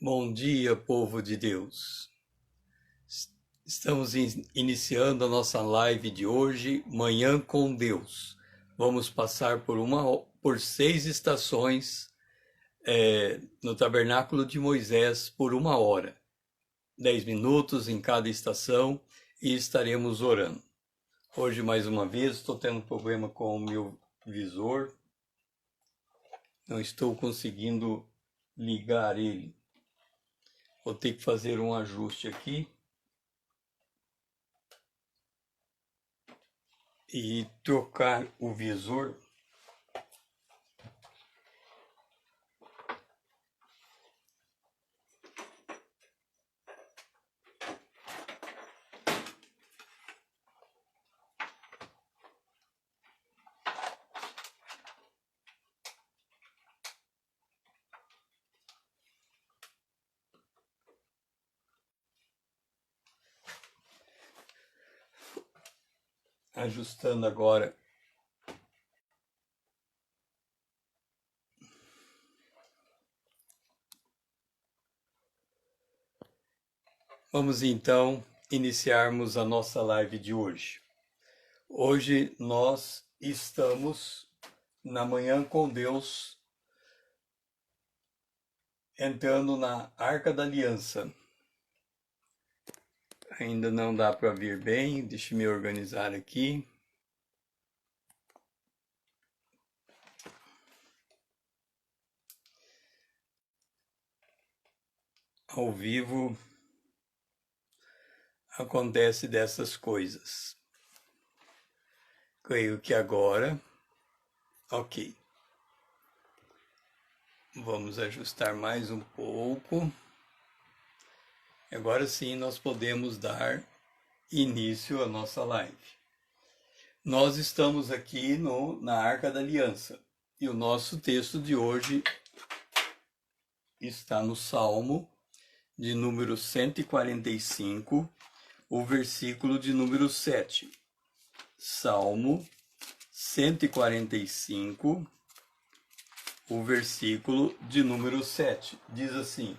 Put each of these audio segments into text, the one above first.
Bom dia, povo de Deus. Estamos iniciando a nossa live de hoje, Manhã com Deus. Vamos passar por 6 estações no Tabernáculo de Moisés por 1 hora. 10 minutos em cada estação e estaremos orando. Hoje, mais uma vez, estou tendo problema com o meu visor. Não estou conseguindo ligar ele. Vou ter que fazer um ajuste aqui e trocar o visor. Ajustando agora. Vamos então iniciarmos a nossa live de hoje. Hoje nós estamos na Manhã com Deus, entrando na Arca da Aliança. Ainda não dá para ver bem, deixa eu me organizar aqui. Ao vivo acontece dessas coisas. Creio que agora, ok. Vamos ajustar mais um pouco. Agora sim nós podemos dar início à nossa live. Nós estamos aqui na Arca da Aliança e o nosso texto de hoje está no Salmo de número 145, o versículo de número 7. Salmo 145, o versículo de número 7. Diz assim: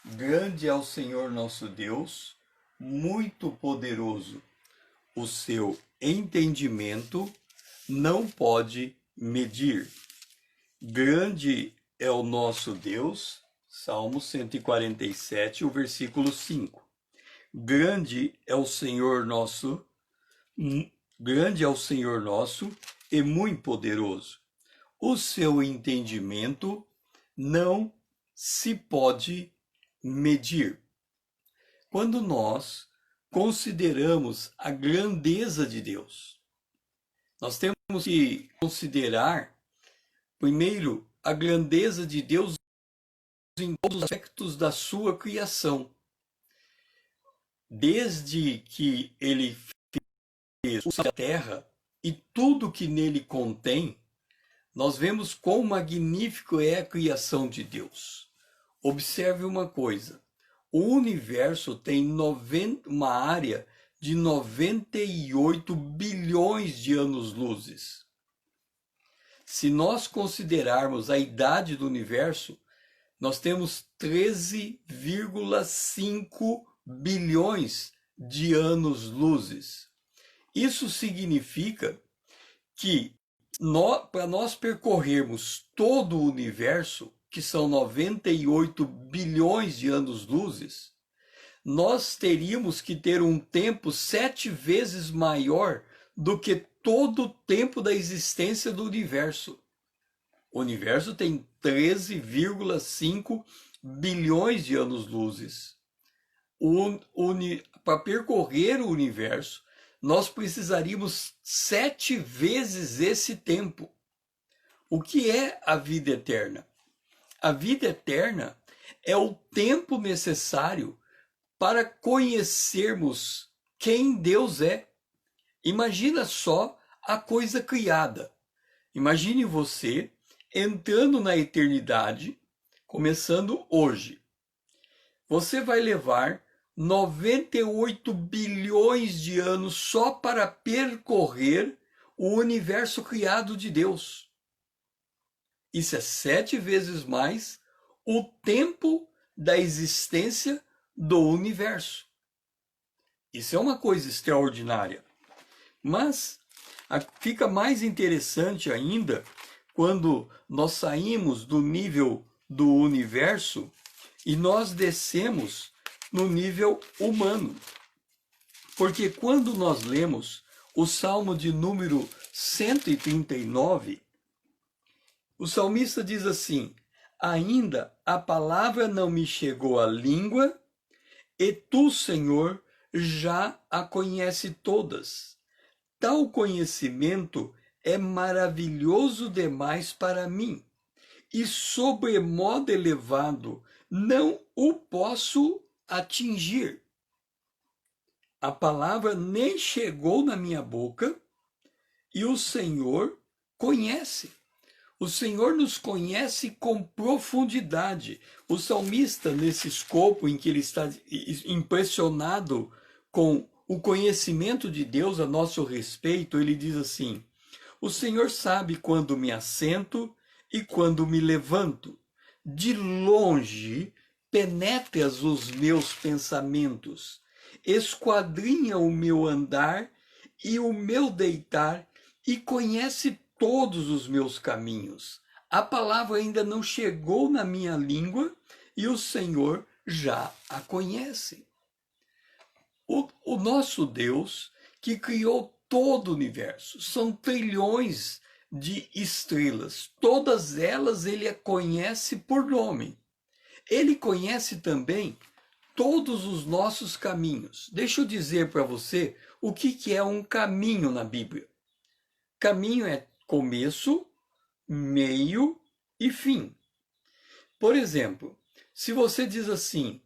Grande é o Senhor nosso Deus, muito poderoso. O seu entendimento não pode medir. Grande é o nosso Deus. Salmo 147, o versículo 5. Grande é o Senhor nosso e muito poderoso. O seu entendimento não se pode medir. Quando nós consideramos a grandeza de Deus, nós temos que considerar, primeiro, a grandeza de Deus em todos os aspectos da sua criação. Desde que ele fez a terra e tudo que nele contém, nós vemos quão magnífico é a criação de Deus. Observe uma coisa: o universo tem uma área de 98 bilhões de anos-luzes. Se nós considerarmos a idade do universo, nós temos 13,5 bilhões de anos-luzes. Isso significa que para nós percorrermos todo o universo, que são 98 bilhões de anos-luzes, nós teríamos que ter um tempo 7 vezes maior do que todo o tempo da existência do universo. O universo tem 13,5 bilhões de anos-luzes. Para percorrer o universo, nós precisaríamos 7 vezes esse tempo. O que é a vida eterna? A vida eterna é o tempo necessário para conhecermos quem Deus é. Imagina só a coisa criada. Imagine você entrando na eternidade, começando hoje. Você vai levar 98 bilhões de anos só para percorrer o universo criado de Deus. Isso é 7 vezes mais o tempo da existência do universo. Isso é uma coisa extraordinária. Mas fica mais interessante ainda quando nós saímos do nível do universo e nós descemos no nível humano. Porque quando nós lemos o Salmo de número 139, o salmista diz assim: ainda a palavra não me chegou à língua, e tu, Senhor, já a conhece todas. Tal conhecimento é maravilhoso demais para mim, e sobremodo elevado não o posso atingir. A palavra nem chegou na minha boca, e o Senhor conhece. O Senhor nos conhece com profundidade. O salmista, nesse escopo em que ele está impressionado com o conhecimento de Deus a nosso respeito, ele diz assim: o Senhor sabe quando me assento e quando me levanto. De longe penetras os meus pensamentos, esquadrinha o meu andar e o meu deitar, e conhece todos os meus caminhos. A palavra ainda não chegou na minha língua e o Senhor já a conhece. O nosso Deus, que criou todo o universo, são trilhões de estrelas, todas elas ele conhece por nome. Ele conhece também todos os nossos caminhos. Deixa eu dizer para você o que é um caminho na Bíblia. Caminho é começo, meio e fim. Por exemplo, se você diz assim: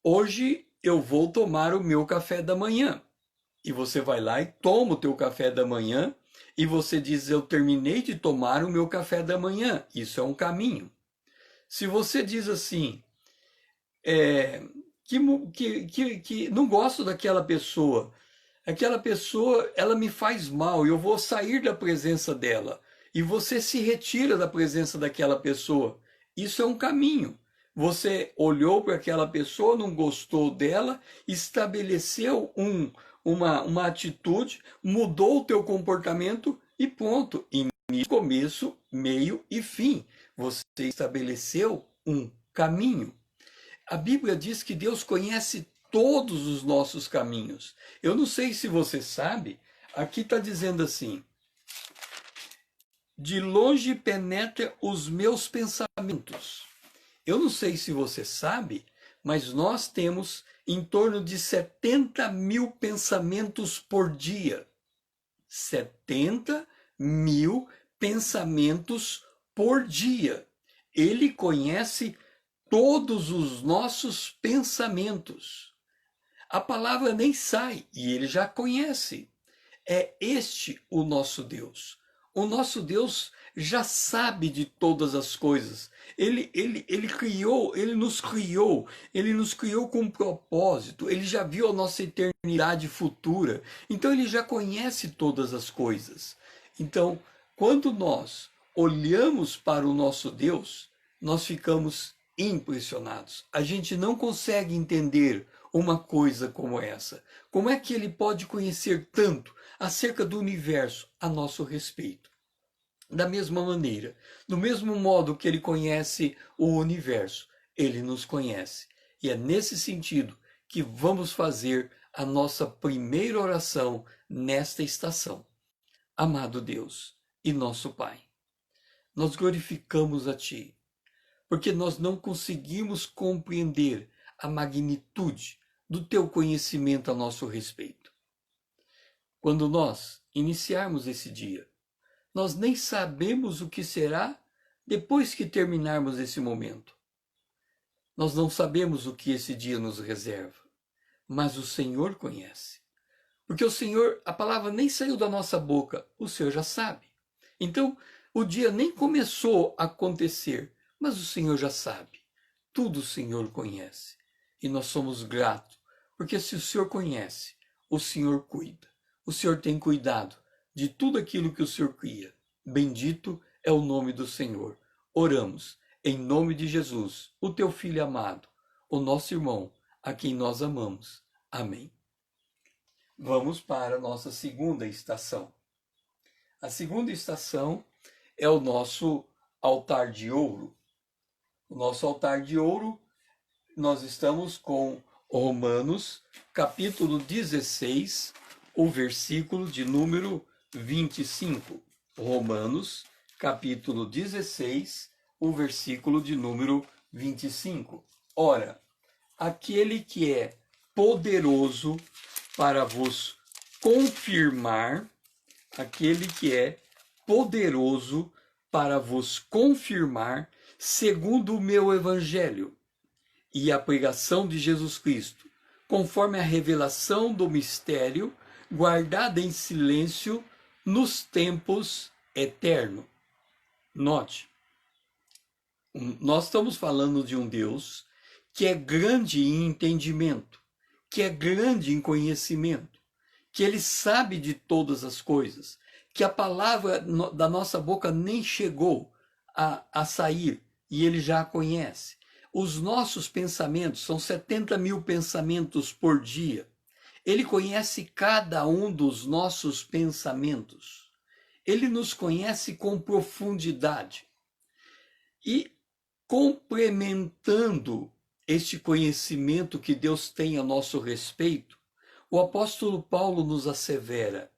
hoje eu vou tomar o meu café da manhã, e você vai lá e toma o teu café da manhã, e você diz: eu terminei de tomar o meu café da manhã, isso é um caminho. Se você diz assim, que não gosto daquela pessoa, aquela pessoa, ela me faz mal, eu vou sair da presença dela. E você se retira da presença daquela pessoa. Isso é um caminho. Você olhou para aquela pessoa, não gostou dela, estabeleceu uma atitude, mudou o teu comportamento e ponto. Início, começo, meio e fim. Você estabeleceu um caminho. A Bíblia diz que Deus conhece todos os nossos caminhos. Eu não sei se você sabe, aqui está dizendo assim: de longe penetra os meus pensamentos. Eu não sei se você sabe, mas nós temos em torno de 70 mil pensamentos por dia. 70 mil pensamentos por dia. Ele conhece todos os nossos pensamentos. A palavra nem sai e ele já conhece. É este o nosso Deus. O nosso Deus já sabe de todas as coisas. Ele nos criou com um propósito. Ele já viu a nossa eternidade futura. Então ele já conhece todas as coisas. Então, quando nós olhamos para o nosso Deus, nós ficamos impressionados. A gente não consegue entender uma coisa como essa. Como é que ele pode conhecer tanto acerca do universo a nosso respeito? Da mesma maneira, do mesmo modo que ele conhece o universo, ele nos conhece. E é nesse sentido que vamos fazer a nossa primeira oração nesta estação. Amado Deus e nosso Pai, nós glorificamos a Ti, porque nós não conseguimos compreender a magnitude do Teu conhecimento a nosso respeito. Quando nós iniciarmos esse dia, nós nem sabemos o que será depois que terminarmos esse momento. Nós não sabemos o que esse dia nos reserva, mas o Senhor conhece. Porque o Senhor, a palavra nem saiu da nossa boca, o Senhor já sabe. Então, o dia nem começou a acontecer, mas o Senhor já sabe. Tudo o Senhor conhece. E nós somos gratos, porque se o Senhor conhece, o Senhor cuida. O Senhor tem cuidado de tudo aquilo que o Senhor cria. Bendito é o nome do Senhor. Oramos em nome de Jesus, o teu Filho amado, o nosso irmão, a quem nós amamos. Amém. Vamos para a nossa segunda estação. A segunda estação é o nosso altar de ouro. O nosso altar de ouro, nós estamos com Romanos, capítulo 16, o versículo de número 25. Romanos, capítulo 16, o versículo de número 25. Ora, aquele que é poderoso para vos confirmar, aquele que é poderoso para vos confirmar, segundo o meu evangelho e a pregação de Jesus Cristo, conforme a revelação do mistério, guardada em silêncio nos tempos eternos. Note, nós estamos falando de um Deus que é grande em entendimento, que é grande em conhecimento, que ele sabe de todas as coisas, que a palavra da nossa boca nem chegou a sair e ele já a conhece. Os nossos pensamentos são 70 mil pensamentos por dia. Ele conhece cada um dos nossos pensamentos. Ele nos conhece com profundidade. E complementando este conhecimento que Deus tem a nosso respeito, o apóstolo Paulo nos assevera: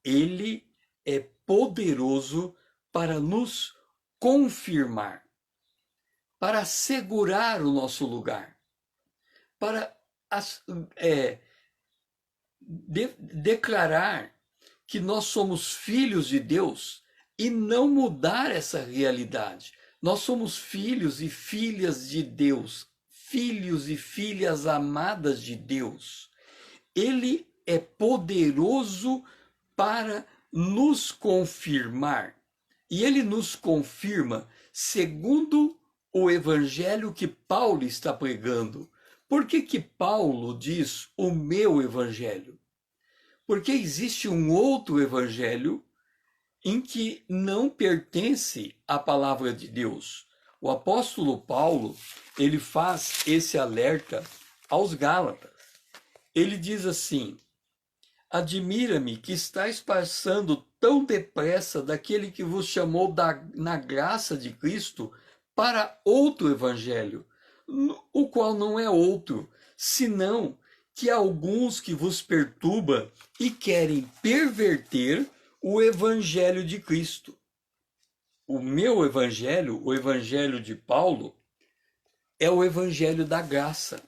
ele é poderoso para nos confirmar, para assegurar o nosso lugar, para declarar que nós somos filhos de Deus e não mudar essa realidade. Nós somos filhos e filhas de Deus, filhos e filhas amadas de Deus. Ele é poderoso para nos confirmar. E ele nos confirma segundo o evangelho que Paulo está pregando. Por que Paulo diz o meu evangelho? Porque existe um outro evangelho em que não pertence à palavra de Deus. O apóstolo Paulo, ele faz esse alerta aos Gálatas. Ele diz assim: admira-me que estáis passando tão depressa daquele que vos chamou na graça de Cristo para outro evangelho, o qual não é outro, senão que há alguns que vos perturbam e querem perverter o evangelho de Cristo. O meu evangelho, o evangelho de Paulo, é o evangelho da graça.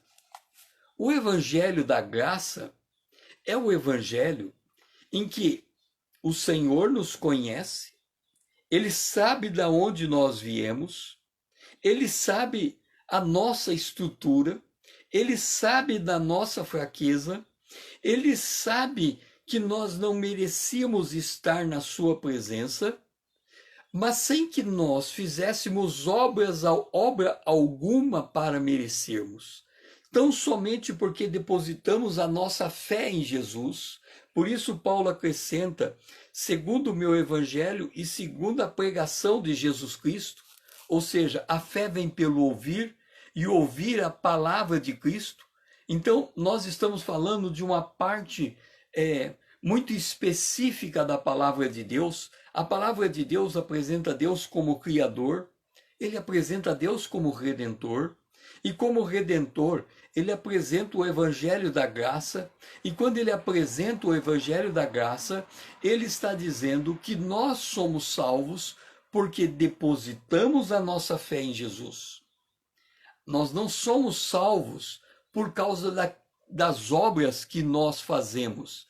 O evangelho da graça é o evangelho em que o Senhor nos conhece, ele sabe de onde nós viemos, ele sabe a nossa estrutura, ele sabe da nossa fraqueza, ele sabe que nós não merecíamos estar na sua presença, mas sem que nós fizéssemos obra alguma para merecermos. Tão somente porque depositamos a nossa fé em Jesus. Por isso Paulo acrescenta, segundo o meu evangelho e segundo a pregação de Jesus Cristo, ou seja, a fé vem pelo ouvir e ouvir a palavra de Cristo. Então, nós estamos falando de uma parte muito específica da palavra de Deus. A palavra de Deus apresenta Deus como Criador, ele apresenta Deus como Redentor, e como Redentor, ele apresenta o Evangelho da Graça, e quando ele apresenta o Evangelho da Graça, ele está dizendo que nós somos salvos porque depositamos a nossa fé em Jesus. Nós não somos salvos por causa das obras que nós fazemos.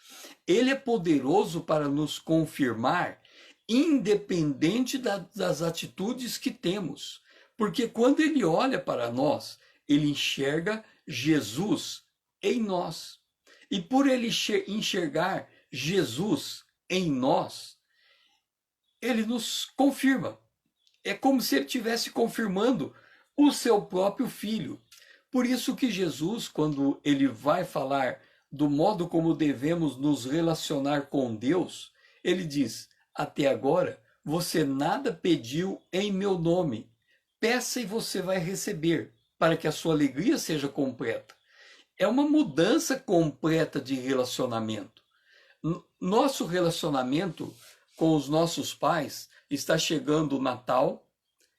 Ele é poderoso para nos confirmar, independente das atitudes que temos. Porque quando ele olha para nós, ele enxerga Jesus em nós. E por ele enxergar Jesus em nós, ele nos confirma. É como se ele estivesse confirmando o seu próprio filho. Por isso que Jesus, quando ele vai falar do modo como devemos nos relacionar com Deus, ele diz: até agora você nada pediu em meu nome. Peça e você vai receber, para que a sua alegria seja completa. É uma mudança completa de relacionamento. Nosso relacionamento com os nossos pais está chegando o Natal,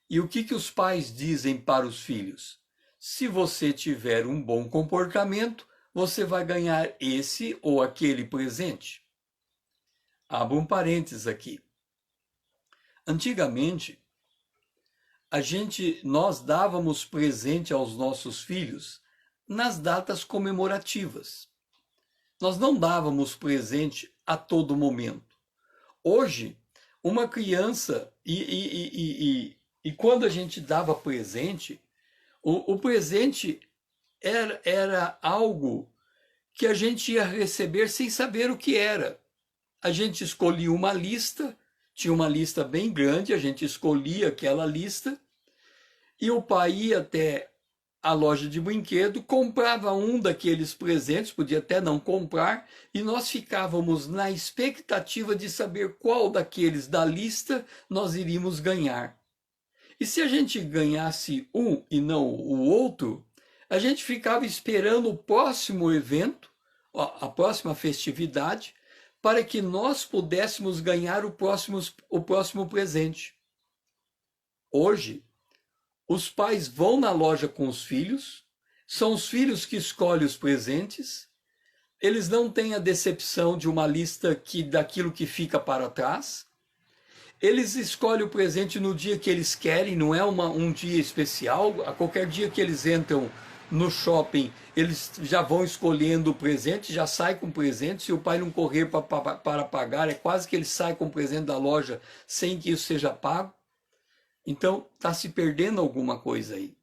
e o que os pais dizem para os filhos? Se você tiver um bom comportamento, você vai ganhar esse ou aquele presente. Abro um parênteses aqui. Antigamente, nós dávamos presente aos nossos filhos nas datas comemorativas. Nós não dávamos presente a todo momento. Hoje, uma criança, e quando a gente dava presente, o presente era algo que a gente ia receber sem saber o que era. A gente escolhia uma lista, tinha uma lista bem grande, a gente escolhia aquela lista, e o pai ia até a loja de brinquedo, comprava um daqueles presentes, podia até não comprar, e nós ficávamos na expectativa de saber qual daqueles da lista nós iríamos ganhar. E se a gente ganhasse um e não o outro, a gente ficava esperando o próximo evento, a próxima festividade, para que nós pudéssemos ganhar o próximo presente. Hoje, os pais vão na loja com os filhos, são os filhos que escolhem os presentes, eles não têm a decepção de uma lista daquilo que fica para trás, eles escolhem o presente no dia que eles querem, não é um dia especial, a qualquer dia que eles entram no shopping, eles já vão escolhendo o presente, já sai com o presente, se o pai não correr para pagar, é quase que ele sai com o presente da loja sem que isso seja pago. Então, está se perdendo alguma coisa aí.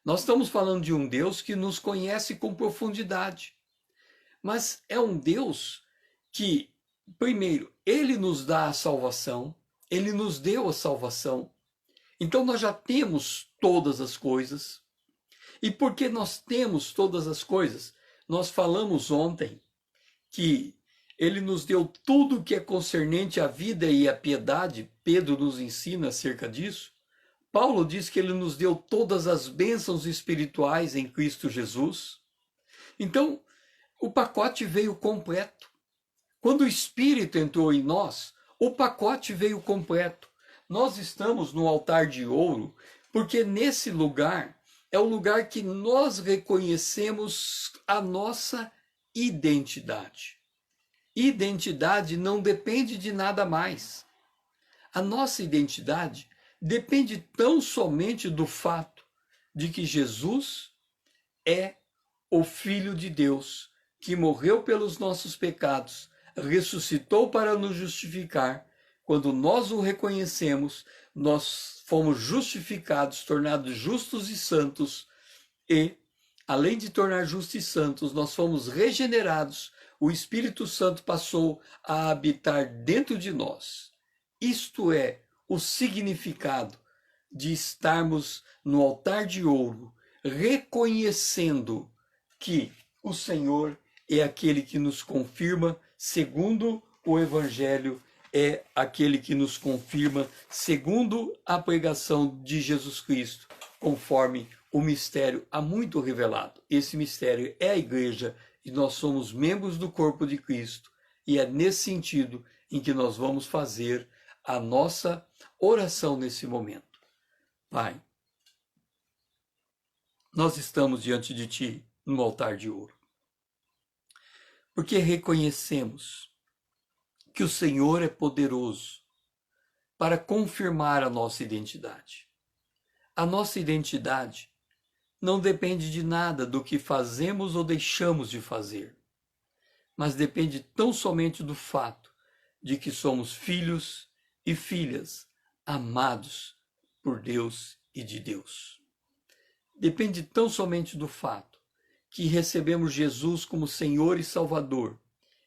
Nós estamos falando de um Deus que nos conhece com profundidade. Mas é um Deus que, primeiro, ele nos dá a salvação, ele nos deu a salvação. Então, nós já temos todas as coisas. E porque nós temos todas as coisas, nós falamos ontem que ele nos deu tudo que é concernente à vida e à piedade. Pedro nos ensina acerca disso. Paulo diz que ele nos deu todas as bênçãos espirituais em Cristo Jesus. Então, o pacote veio completo. Quando o Espírito entrou em nós, o pacote veio completo. Nós estamos no altar de ouro, porque nesse lugar é o lugar que nós reconhecemos a nossa identidade. Identidade não depende de nada mais. A nossa identidade depende tão somente do fato de que Jesus é o Filho de Deus, que morreu pelos nossos pecados, ressuscitou para nos justificar. Quando nós o reconhecemos, nós fomos justificados, tornados justos e santos, e, além de tornar justos e santos, nós fomos regenerados. O Espírito Santo passou a habitar dentro de nós. Isto é o significado de estarmos no altar de ouro, reconhecendo que o Senhor é aquele que nos confirma, segundo o Evangelho, é aquele que nos confirma, segundo a pregação de Jesus Cristo, conforme o mistério há muito revelado. Esse mistério é a igreja, e nós somos membros do corpo de Cristo, e é nesse sentido em que nós vamos fazer a nossa oração nesse momento. Pai, nós estamos diante de Ti no altar de ouro, porque reconhecemos que o Senhor é poderoso para confirmar a nossa identidade. A nossa identidade não depende de nada do que fazemos ou deixamos de fazer, mas depende tão somente do fato de que somos filhos e filhas amados por Deus e de Deus. Depende tão somente do fato que recebemos Jesus como Senhor e Salvador,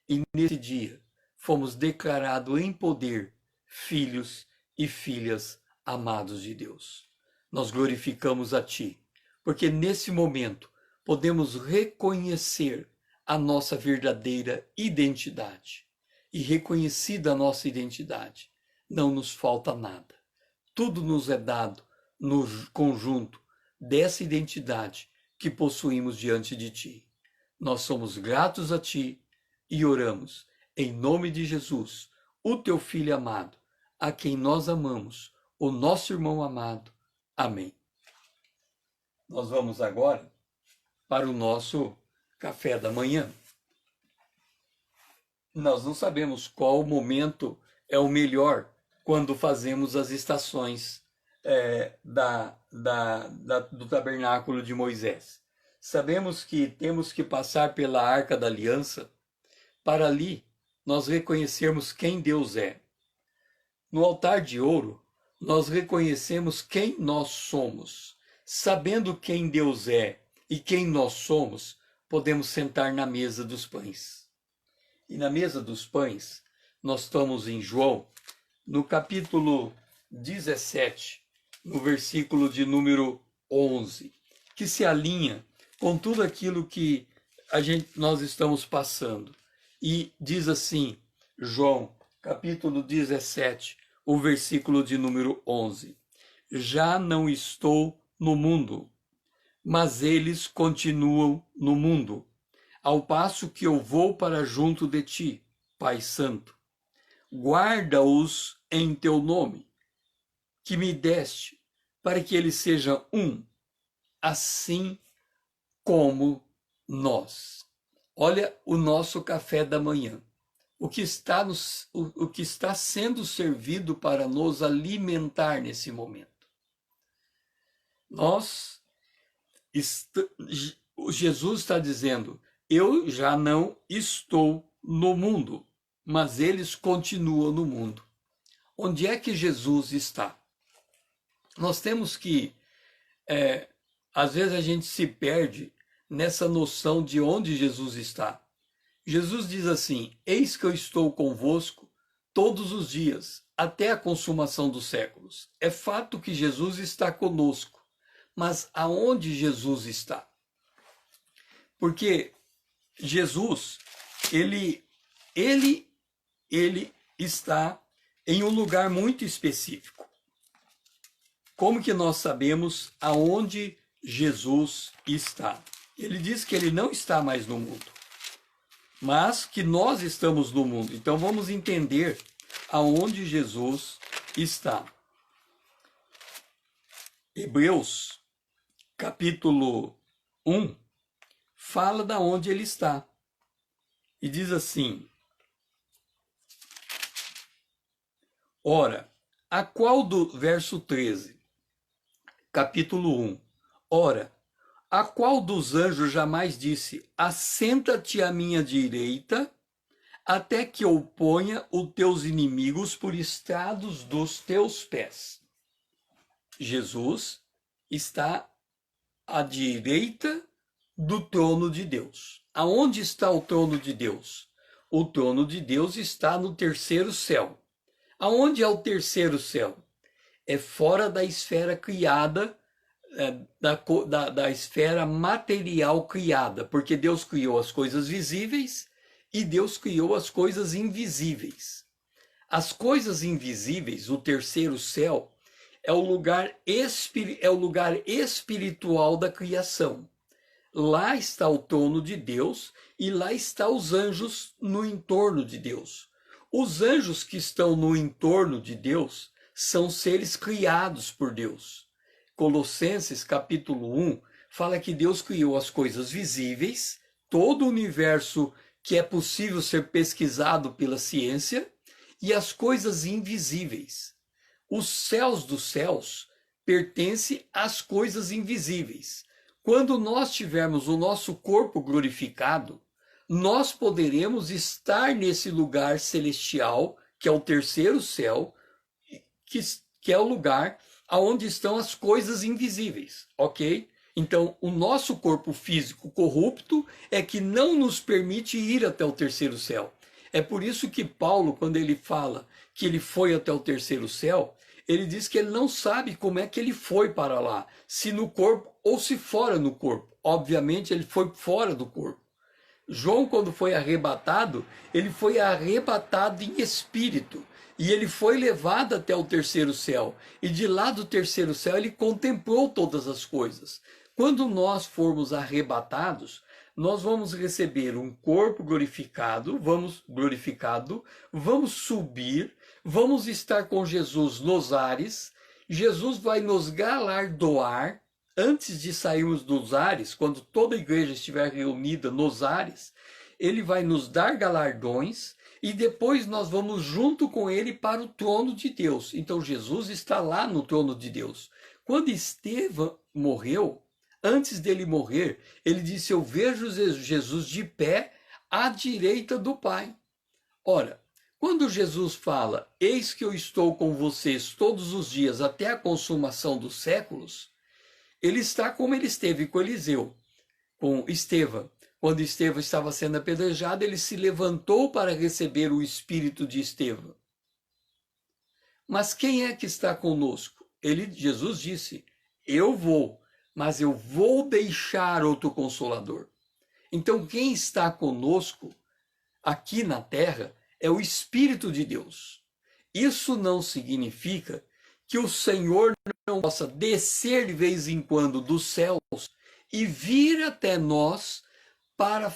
e nesse dia fomos declarados em poder filhos e filhas amados de Deus. Nós glorificamos a Ti, porque nesse momento podemos reconhecer a nossa verdadeira identidade. E reconhecida a nossa identidade, não nos falta nada. Tudo nos é dado no conjunto dessa identidade que possuímos diante de Ti. Nós somos gratos a Ti e oramos em nome de Jesus, o Teu Filho amado, a quem nós amamos, o nosso irmão amado. Amém. Nós vamos agora para o nosso café da manhã. Nós não sabemos qual momento é o melhor quando fazemos as estações do tabernáculo de Moisés. Sabemos que temos que passar pela Arca da Aliança para ali nós reconhecermos quem Deus é. No altar de ouro, nós reconhecemos quem nós somos. Sabendo quem Deus é e quem nós somos, podemos sentar na mesa dos pães. E na mesa dos pães, nós estamos em João, no capítulo 17, no versículo de número 11, que se alinha com tudo aquilo que nós estamos passando. E diz assim, João, capítulo 17, o versículo de número 11. Já não estou no mundo, mas eles continuam no mundo, ao passo que eu vou para junto de ti, Pai Santo. Guarda-os em teu nome, que me deste, para que eles sejam um, assim como nós. Olha o nosso café da manhã. O que está sendo servido para nos alimentar nesse momento. Jesus está dizendo, eu já não estou no mundo, mas eles continuam no mundo. Onde é que Jesus está? Nós temos que, às vezes a gente se perde nessa noção de onde Jesus está. Jesus diz assim, eis que eu estou convosco todos os dias, até a consumação dos séculos. É fato que Jesus está conosco. Mas aonde Jesus está? Porque Jesus, ele está em um lugar muito específico. Como que nós sabemos aonde Jesus está? Ele diz que ele não está mais no mundo, mas que nós estamos no mundo. Então vamos entender aonde Jesus está. Hebreus capítulo 1, fala da onde ele está. E diz assim, ora, a qual verso 13, capítulo 1, ora, a qual dos anjos jamais disse, assenta-te à minha direita, até que eu ponha os teus inimigos por estrados dos teus pés. Jesus está à direita do trono de Deus. Aonde está o trono de Deus? O trono de Deus está no terceiro céu. Aonde é o terceiro céu? É fora da esfera criada, da esfera material criada, porque Deus criou as coisas visíveis e Deus criou as coisas invisíveis. As coisas invisíveis, o terceiro céu, é o lugar espiritual da criação. Lá está o trono de Deus e lá estão os anjos no entorno de Deus. Os anjos que estão no entorno de Deus são seres criados por Deus. Colossenses capítulo 1 fala que Deus criou as coisas visíveis, todo o universo que é possível ser pesquisado pela ciência, e as coisas invisíveis. Os céus dos céus pertencem às coisas invisíveis. Quando nós tivermos o nosso corpo glorificado, nós poderemos estar nesse lugar celestial, que é o terceiro céu, que é o lugar onde estão as coisas invisíveis, ok? Então, o nosso corpo físico corrupto é que não nos permite ir até o terceiro céu. É por isso que Paulo, quando ele fala que ele foi até o terceiro céu, ele diz que ele não sabe como é que ele foi para lá, se no corpo ou se fora no corpo. Obviamente, ele foi fora do corpo. João, quando foi arrebatado, ele foi arrebatado em espírito. E ele foi levado até o terceiro céu. E de lá do terceiro céu ele contemplou todas as coisas. Quando nós formos arrebatados, nós vamos receber um corpo glorificado, vamos subir, vamos estar com Jesus nos ares. Jesus vai nos galardoar antes de sairmos dos ares, quando toda a igreja estiver reunida nos ares, ele vai nos dar galardões e depois nós vamos junto com ele para o trono de Deus. Então Jesus está lá no trono de Deus. Quando Estevão morreu, antes dele morrer, ele disse: eu vejo Jesus de pé à direita do Pai. Ora, quando Jesus fala: eis que eu estou com vocês todos os dias até a consumação dos séculos, ele está como ele esteve com Eliseu, com Estevão. Quando Estevão estava sendo apedrejado, ele se levantou para receber o espírito de Estevão. Mas quem é que está conosco? Jesus disse: eu vou, mas eu vou deixar outro Consolador. Então quem está conosco aqui na terra é o Espírito de Deus. Isso não significa que o Senhor não possa descer de vez em quando dos céus e vir até nós para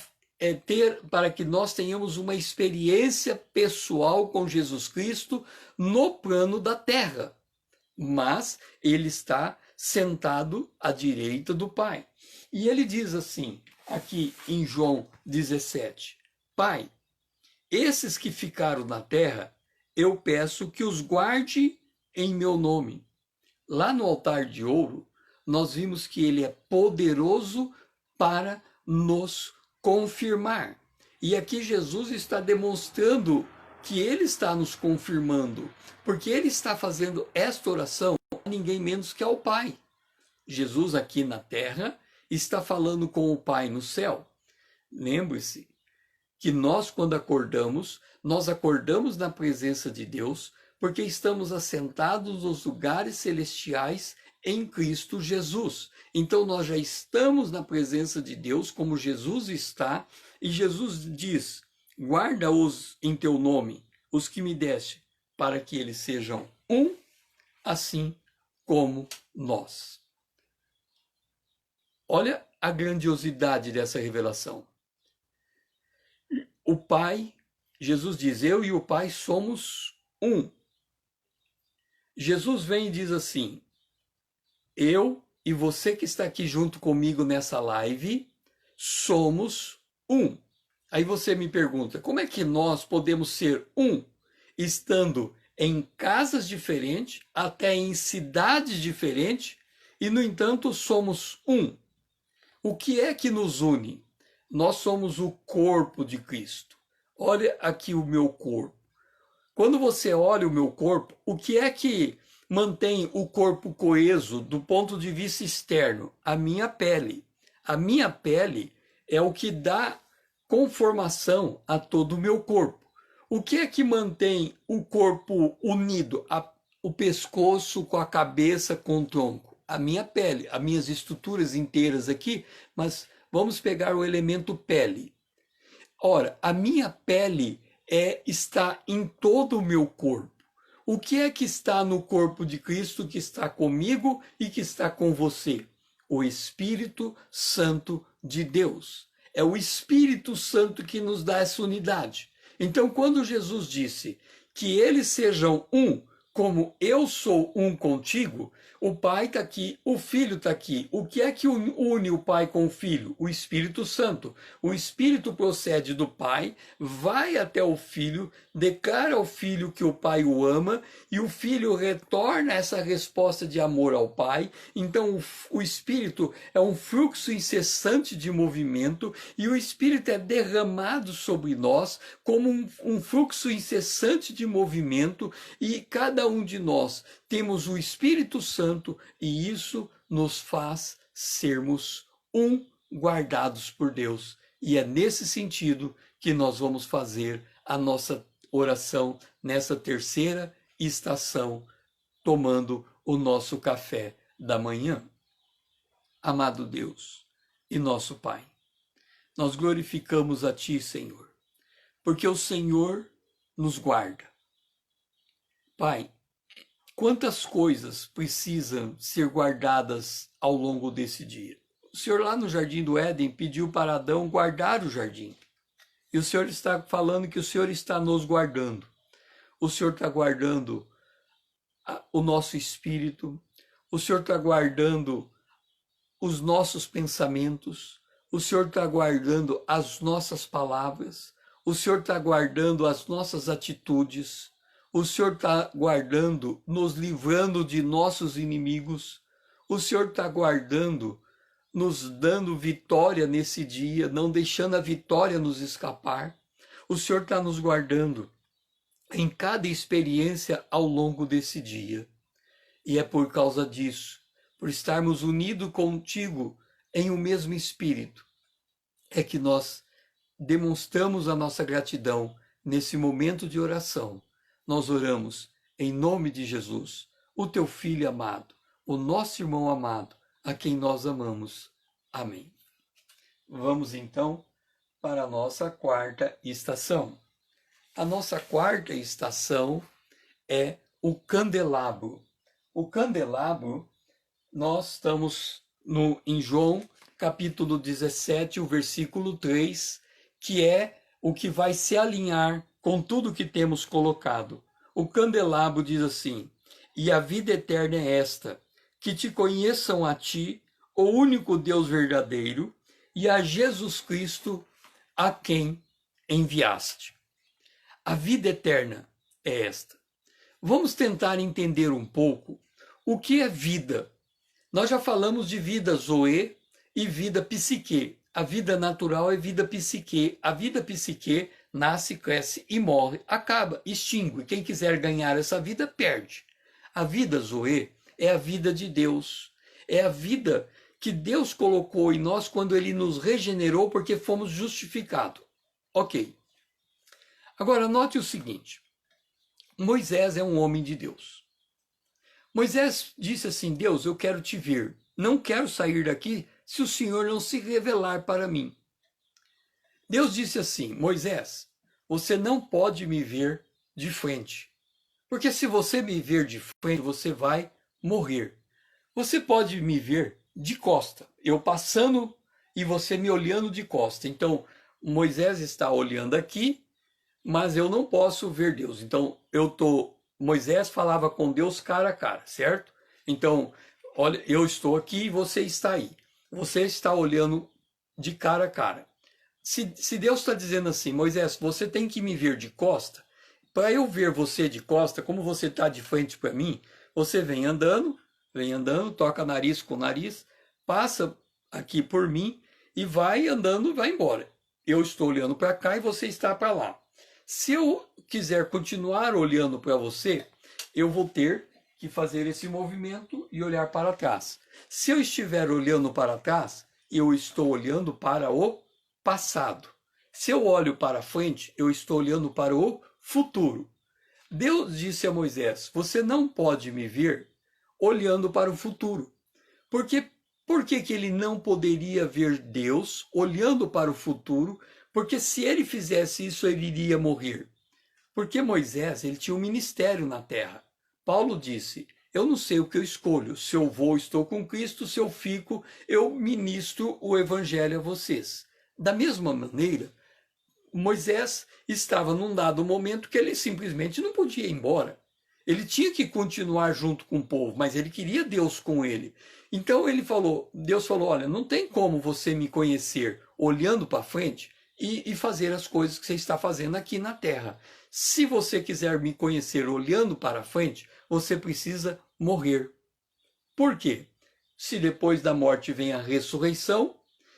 que nós tenhamos uma experiência pessoal com Jesus Cristo no plano da terra. Mas ele está sentado à direita do Pai. E ele diz assim, aqui em João 17, Pai, esses que ficaram na terra, eu peço que os guarde em meu nome. Lá no altar de ouro, nós vimos que ele é poderoso para nos confirmar. E aqui Jesus está demonstrando que ele está nos confirmando, porque ele está fazendo esta oração a ninguém menos que ao Pai. Jesus aqui na terra está falando com o Pai no céu. Lembre-se que nós, quando acordamos, nós acordamos na presença de Deus, porque estamos assentados nos lugares celestiais em Cristo Jesus. Então nós já estamos na presença de Deus como Jesus está, e Jesus diz: guarda-os em teu nome, os que me deste, para que eles sejam um, assim como nós. Olha a grandiosidade dessa revelação. O Pai, Jesus diz: eu e o Pai somos um. Jesus vem e diz assim: eu e você que está aqui junto comigo nessa live, somos um. Aí você me pergunta, como é que nós podemos ser um, estando em casas diferentes, até em cidades diferentes, e no entanto somos um? O que é que nos une? Nós somos o corpo de Cristo. Olha aqui o meu corpo. Quando você olha o meu corpo, o que é que mantém o corpo coeso do ponto de vista externo? A minha pele. A minha pele é o que dá conformação a todo o meu corpo. O que é que mantém o corpo unido? O pescoço com a cabeça, com o tronco. A minha pele, as minhas estruturas inteiras aqui, mas vamos pegar o elemento pele. Ora, a minha pele está em todo o meu corpo. O que é que está no corpo de Cristo que está comigo e que está com você? O Espírito Santo de Deus. É o Espírito Santo que nos dá essa unidade. Então, quando Jesus disse que eles sejam um, como eu sou um contigo, o Pai está aqui, o Filho está aqui. O que é que une o Pai com o Filho? O Espírito Santo. O Espírito procede do Pai, vai até o Filho, declara ao Filho que o Pai o ama, e o Filho retorna essa resposta de amor ao Pai. Então o Espírito é um fluxo incessante de movimento, e o Espírito é derramado sobre nós como um fluxo incessante de movimento, e cada um de nós temos o Espírito Santo, e isso nos faz sermos um, guardados por Deus. E é nesse sentido que nós vamos fazer a nossa oração nessa terceira estação, tomando o nosso café da manhã. Amado Deus e nosso Pai, nós glorificamos a Ti, Senhor, porque o Senhor nos guarda. Pai, quantas coisas precisam ser guardadas ao longo desse dia? O Senhor lá no Jardim do Éden pediu para Adão guardar o jardim. E o Senhor está falando que o Senhor está nos guardando. O Senhor está guardando o nosso espírito. O Senhor está guardando os nossos pensamentos. O Senhor está guardando as nossas palavras. O Senhor está guardando as nossas atitudes. O Senhor está guardando, nos livrando de nossos inimigos. O Senhor está guardando, nos dando vitória nesse dia, não deixando a vitória nos escapar. O Senhor está nos guardando em cada experiência ao longo desse dia. E é por causa disso, por estarmos unidos contigo em um mesmo espírito, é que nós demonstramos a nossa gratidão nesse momento de oração. Nós oramos em nome de Jesus, o teu Filho amado, o nosso irmão amado, a quem nós amamos. Amém. Vamos então para a nossa quarta estação. A nossa quarta estação é o candelabro. O candelabro, nós estamos em João, capítulo 17, o versículo 3, que é o que vai se alinhar com tudo que temos colocado. O candelabro diz assim: e a vida eterna é esta, que te conheçam a ti, o único Deus verdadeiro, e a Jesus Cristo, a quem enviaste. A vida eterna é esta. Vamos tentar entender um pouco o que é vida. Nós já falamos de vida zoe e vida psique. A vida natural é vida psique. A vida psique nasce, cresce e morre, acaba, extingue. Quem quiser ganhar essa vida, perde. A vida zoe é a vida de Deus. É a vida que Deus colocou em nós quando Ele nos regenerou, porque fomos justificados. Ok. Agora, note o seguinte. Moisés é um homem de Deus. Moisés disse assim: Deus, eu quero te ver. Não quero sair daqui se o Senhor não se revelar para mim. Deus disse assim: Moisés, você não pode me ver de frente. Porque se você me ver de frente, você vai morrer. Você pode me ver de costa. Eu passando e você me olhando de costa. Então, Moisés está olhando aqui, mas eu não posso ver Deus. Então, Moisés falava com Deus cara a cara, certo? Então, olha, eu estou aqui e você está aí. Você está olhando de cara a cara. Se Deus está dizendo assim: Moisés, você tem que me ver de costa, para eu ver você de costa, como você está de frente para mim, você vem andando, toca nariz com nariz, passa aqui por mim e vai andando, vai embora. Eu estou olhando para cá e você está para lá. Se eu quiser continuar olhando para você, eu vou ter que fazer esse movimento e olhar para trás. Se eu estiver olhando para trás, eu estou olhando para o passado. Se eu olho para frente, eu estou olhando para o futuro. Deus disse a Moisés: você não pode me ver olhando para o futuro. Por que ele não poderia ver Deus olhando para o futuro? Porque se ele fizesse isso, ele iria morrer. Porque Moisés, ele tinha um ministério na terra. Paulo disse: eu não sei o que eu escolho. Se eu vou, estou com Cristo. Se eu fico, eu ministro o evangelho a vocês. Da mesma maneira, Moisés estava num dado momento que ele simplesmente não podia ir embora. Ele tinha que continuar junto com o povo, mas ele queria Deus com ele. Então Deus falou: olha, não tem como você me conhecer olhando para frente e fazer as coisas que você está fazendo aqui na terra. Se você quiser me conhecer olhando para frente, você precisa morrer. Por quê? Se depois da morte vem a ressurreição,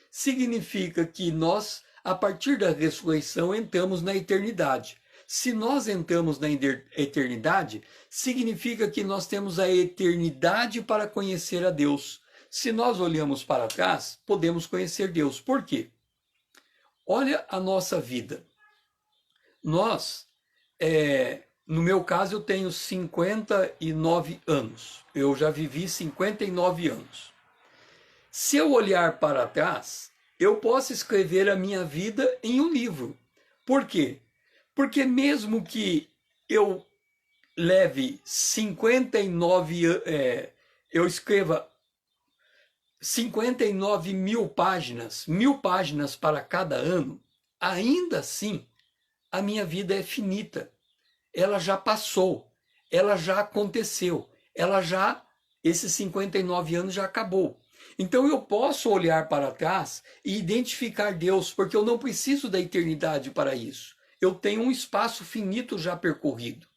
significa que nós, a partir da ressurreição, entramos na eternidade. Se nós entramos na eternidade, significa que nós temos a eternidade para conhecer a Deus. Se nós olhamos para trás, podemos conhecer Deus. Por quê? Olha a nossa vida. No meu caso, eu tenho 59 anos. Eu já vivi 59 anos. Se eu olhar para trás, eu posso escrever a minha vida em um livro. Por quê? Porque mesmo que eu leve 59, eu escreva 59 mil páginas, 1000 páginas para cada ano, ainda assim, a minha vida é finita. Ela já passou, ela já aconteceu, esses 59 anos já acabou. Então eu posso olhar para trás e identificar Deus, porque eu não preciso da eternidade para isso. Eu tenho um espaço finito já percorrido.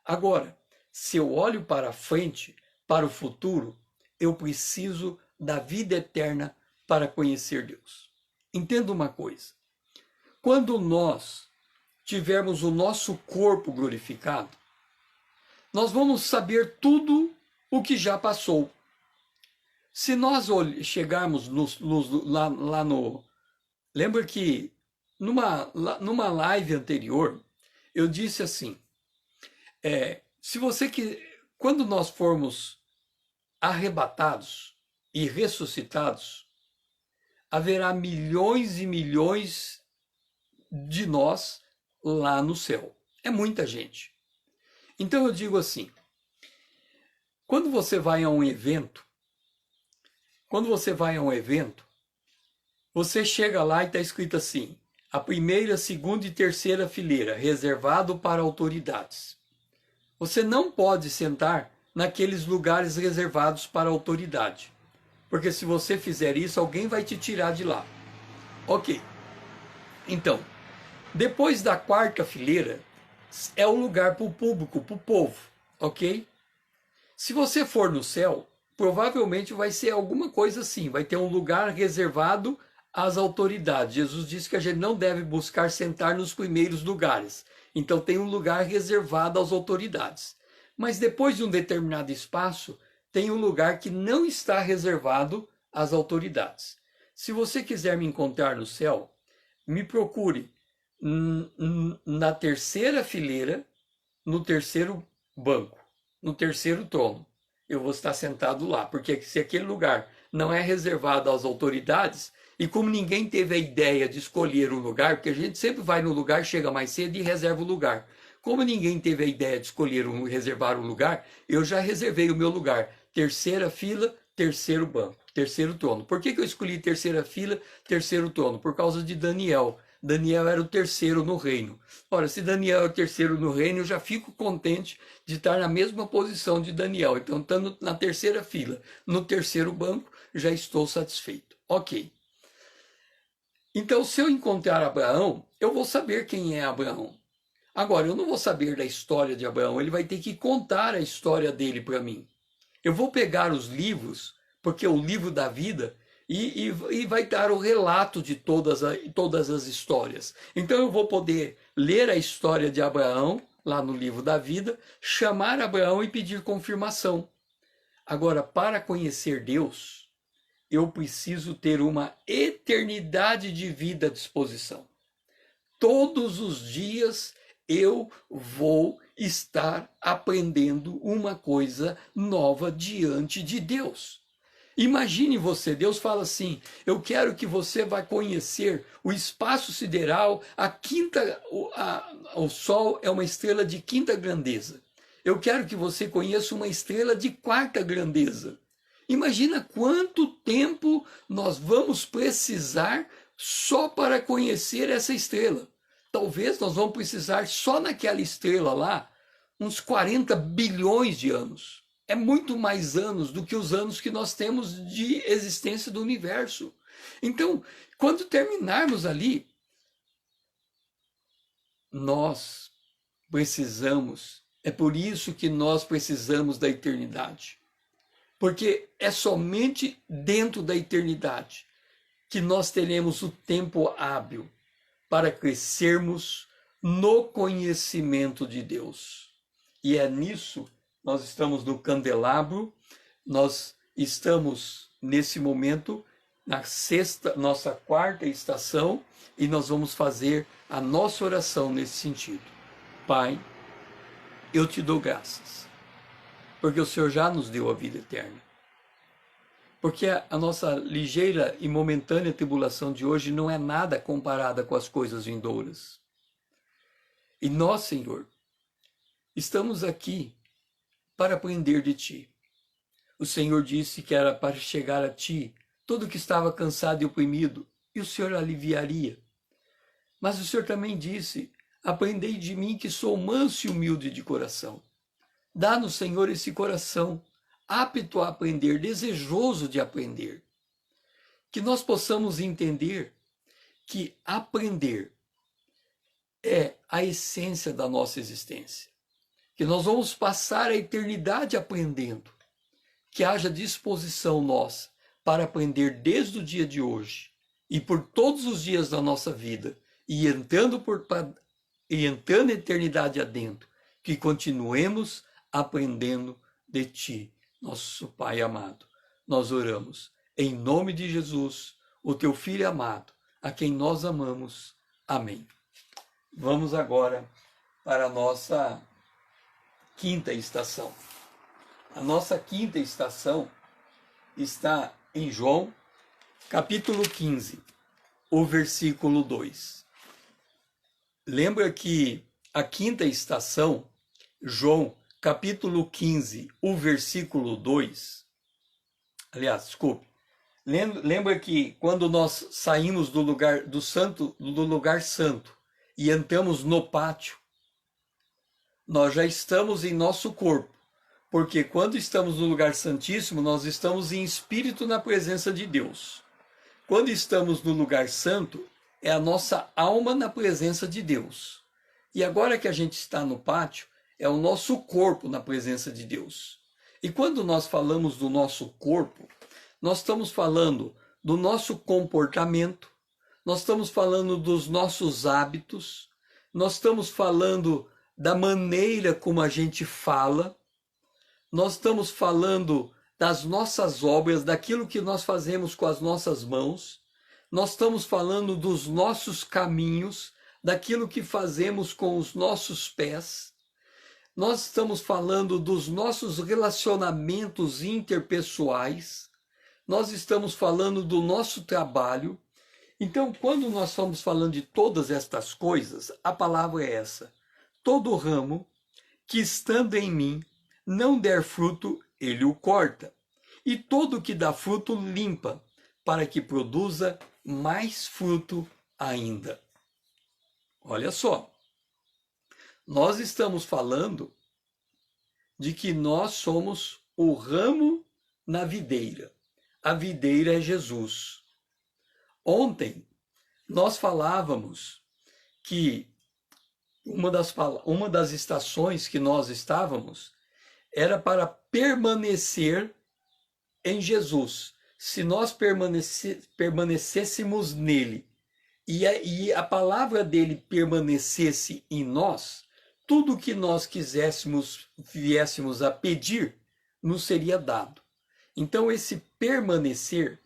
Agora, se eu olho para frente, para o futuro, eu preciso da vida eterna para conhecer Deus. Entenda uma coisa. Quando nós tivermos o nosso corpo glorificado, nós vamos saber tudo o que já passou. Se nós chegarmos lá no... Lembra que numa live anterior, eu disse assim, quando nós formos arrebatados e ressuscitados, haverá milhões e milhões de nós lá no céu. É muita gente. Então eu digo assim, quando você vai a um evento, você chega lá e está escrito assim, a primeira, segunda e terceira fileira, reservado para autoridades. Você não pode sentar naqueles lugares reservados para autoridade, porque se você fizer isso, alguém vai te tirar de lá. Ok. Então, depois da quarta fileira, é o lugar para o público, para o povo, ok? Se você for no céu, provavelmente vai ser alguma coisa assim, vai ter um lugar reservado às autoridades. Jesus disse que a gente não deve buscar sentar nos primeiros lugares, então tem um lugar reservado às autoridades. Mas depois de um determinado espaço, tem um lugar que não está reservado às autoridades. Se você quiser me encontrar no céu, me procure na terceira fileira, no terceiro banco, no terceiro trono. Eu vou estar sentado lá, porque se aquele lugar não é reservado às autoridades, e como ninguém teve a ideia de escolher um lugar, porque a gente sempre vai no lugar, chega mais cedo e reserva o lugar. Como ninguém teve a ideia de reservar um lugar, eu já reservei o meu lugar. Terceira fila, terceiro banco, terceiro trono. Por que eu escolhi terceira fila, terceiro trono? Por causa de Daniel. Daniel era o terceiro no reino. Ora, se Daniel é o terceiro no reino, eu já fico contente de estar na mesma posição de Daniel. Então, estando na terceira fila, no terceiro banco, já estou satisfeito. Ok. Então, se eu encontrar Abraão, eu vou saber quem é Abraão. Agora, eu não vou saber da história de Abraão, ele vai ter que contar a história dele para mim. Eu vou pegar os livros, porque é o livro da vida, e vai dar o relato de todas as histórias. Então eu vou poder ler a história de Abraão, lá no livro da vida, chamar Abraão e pedir confirmação. Agora, para conhecer Deus, eu preciso ter uma eternidade de vida à disposição. Todos os dias eu vou estar aprendendo uma coisa nova diante de Deus. Imagine você, Deus fala assim, eu quero que você vá conhecer o espaço sideral, o Sol é uma estrela de quinta grandeza. Eu quero que você conheça uma estrela de quarta grandeza. Imagina quanto tempo nós vamos precisar só para conhecer essa estrela. Talvez nós vamos precisar só naquela estrela lá uns 40 bilhões de anos. É muito mais anos do que os anos que nós temos de existência do universo. Então, quando terminarmos ali, nós precisamos, é por isso que nós precisamos da eternidade. Porque é somente dentro da eternidade que nós teremos o tempo hábil para crescermos no conhecimento de Deus. E é nisso nós estamos no candelabro, nós estamos nesse momento na nossa quarta estação, e nós vamos fazer a nossa oração nesse sentido. Pai, eu te dou graças, porque o Senhor já nos deu a vida eterna. Porque a nossa ligeira e momentânea tribulação de hoje não é nada comparada com as coisas vindouras. E nós, Senhor, estamos aqui para aprender de ti. O Senhor disse que era para chegar a ti todo que estava cansado e oprimido, e o Senhor aliviaria. Mas o Senhor também disse: aprendei de mim que sou manso e humilde de coração. Dá-nos, Senhor, esse coração apto a aprender, desejoso de aprender. Que nós possamos entender que aprender é a essência da nossa existência. Que nós vamos passar a eternidade aprendendo. Que haja disposição nossa para aprender desde o dia de hoje e por todos os dias da nossa vida, e entrando a eternidade adentro, que continuemos aprendendo de ti, nosso Pai amado. Nós oramos em nome de Jesus, o teu Filho amado, a quem nós amamos. Amém. Vamos agora para a nossa quinta estação. A nossa quinta estação está em João, capítulo 15, o versículo 2. Lembra que a quinta estação, João, capítulo 15, o versículo 2, aliás, desculpe, lembra que quando nós saímos do lugar santo e entramos no pátio, nós já estamos em nosso corpo, porque quando estamos no lugar santíssimo, nós estamos em espírito na presença de Deus. Quando estamos no lugar santo, é a nossa alma na presença de Deus. E agora que a gente está no pátio, é o nosso corpo na presença de Deus. E quando nós falamos do nosso corpo, nós estamos falando do nosso comportamento, nós estamos falando dos nossos hábitos, nós estamos falando da maneira como a gente fala, nós estamos falando das nossas obras, daquilo que nós fazemos com as nossas mãos, nós estamos falando dos nossos caminhos, daquilo que fazemos com os nossos pés, nós estamos falando dos nossos relacionamentos interpessoais, nós estamos falando do nosso trabalho. Então, quando nós estamos falando de todas estas coisas, a palavra é essa: todo ramo que estando em mim não der fruto, ele o corta, e todo que dá fruto limpa, para que produza mais fruto ainda. Olha só, nós estamos falando de que nós somos o ramo na videira. A videira é Jesus. Ontem nós falávamos que uma das estações que nós estávamos era para permanecer em Jesus. Se nós permanecêssemos nele e a palavra dele permanecesse em nós, tudo que nós quiséssemos, viéssemos a pedir, nos seria dado. Então, esse permanecer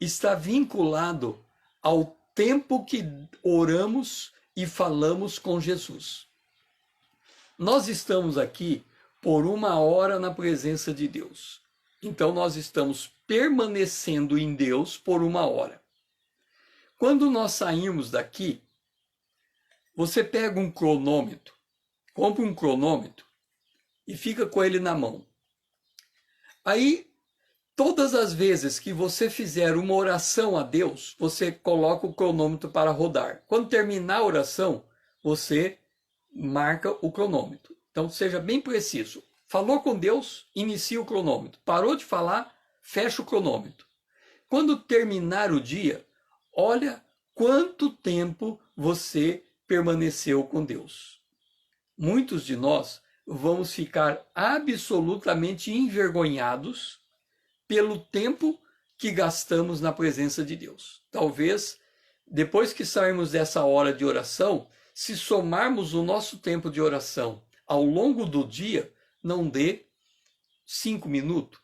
está vinculado ao tempo que oramos e falamos com Jesus. Nós estamos aqui por 1 hora na presença de Deus. Então, nós estamos permanecendo em Deus por 1 hora. Quando nós sairmos daqui, você pega um cronômetro, compra um cronômetro e fica com ele na mão. Aí, todas as vezes que você fizer uma oração a Deus, você coloca o cronômetro para rodar. Quando terminar a oração, você marca o cronômetro. Então, seja bem preciso. Falou com Deus, inicia o cronômetro. Parou de falar, fecha o cronômetro. Quando terminar o dia, olha quanto tempo você permaneceu com Deus. Muitos de nós vamos ficar absolutamente envergonhados pelo tempo que gastamos na presença de Deus. Talvez, depois que sairmos dessa hora de oração, se somarmos o nosso tempo de oração ao longo do dia, não dê 5 minutos.